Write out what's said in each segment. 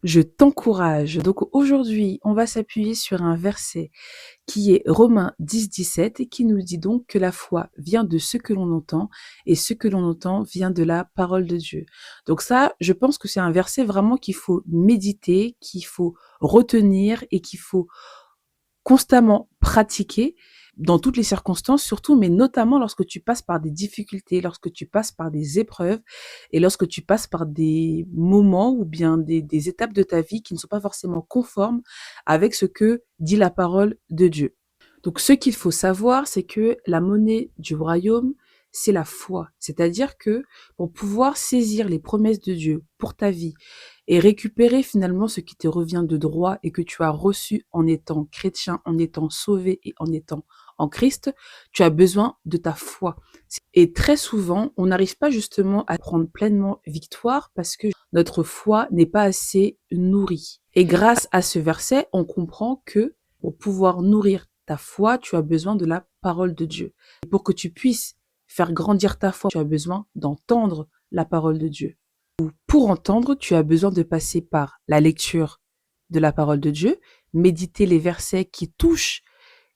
Je t'encourage. Donc aujourd'hui, on va s'appuyer sur un verset qui est Romains 10, 17 et qui nous dit donc que la foi vient de ce que l'on entend et ce que l'on entend vient de la parole de Dieu. Donc ça, je pense que c'est un verset vraiment qu'il faut méditer, qu'il faut retenir et qu'il faut constamment pratiquer dans toutes les circonstances, surtout, mais notamment lorsque tu passes par des difficultés, lorsque tu passes par des épreuves et lorsque tu passes par des moments ou bien des étapes de ta vie qui ne sont pas forcément conformes avec ce que dit la parole de Dieu. Donc, ce qu'il faut savoir, c'est que la monnaie du royaume, c'est la foi. C'est-à-dire que pour pouvoir saisir les promesses de Dieu pour ta vie et récupérer finalement ce qui te revient de droit et que tu as reçu en étant chrétien, en étant sauvé et en étant en Christ, tu as besoin de ta foi. Et très souvent, on n'arrive pas justement à prendre pleinement victoire parce que notre foi n'est pas assez nourrie. Et grâce à ce verset, on comprend que pour pouvoir nourrir ta foi, tu as besoin de la parole de Dieu. Et pour que tu puisses faire grandir ta foi, tu as besoin d'entendre la parole de Dieu. Pour entendre, tu as besoin de passer par la lecture de la parole de Dieu, méditer les versets qui touchent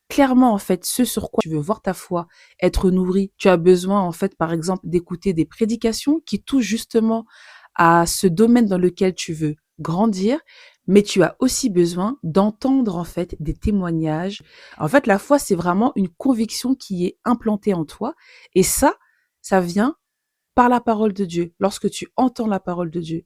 clairement en fait ce sur quoi tu veux voir ta foi être nourrie. Tu as besoin en fait par exemple d'écouter des prédications qui touchent justement à ce domaine dans lequel tu veux grandir, mais tu as aussi besoin d'entendre en fait des témoignages. En fait, la foi, c'est vraiment une conviction qui est implantée en toi et ça vient par la parole de Dieu. Lorsque tu entends la parole de Dieu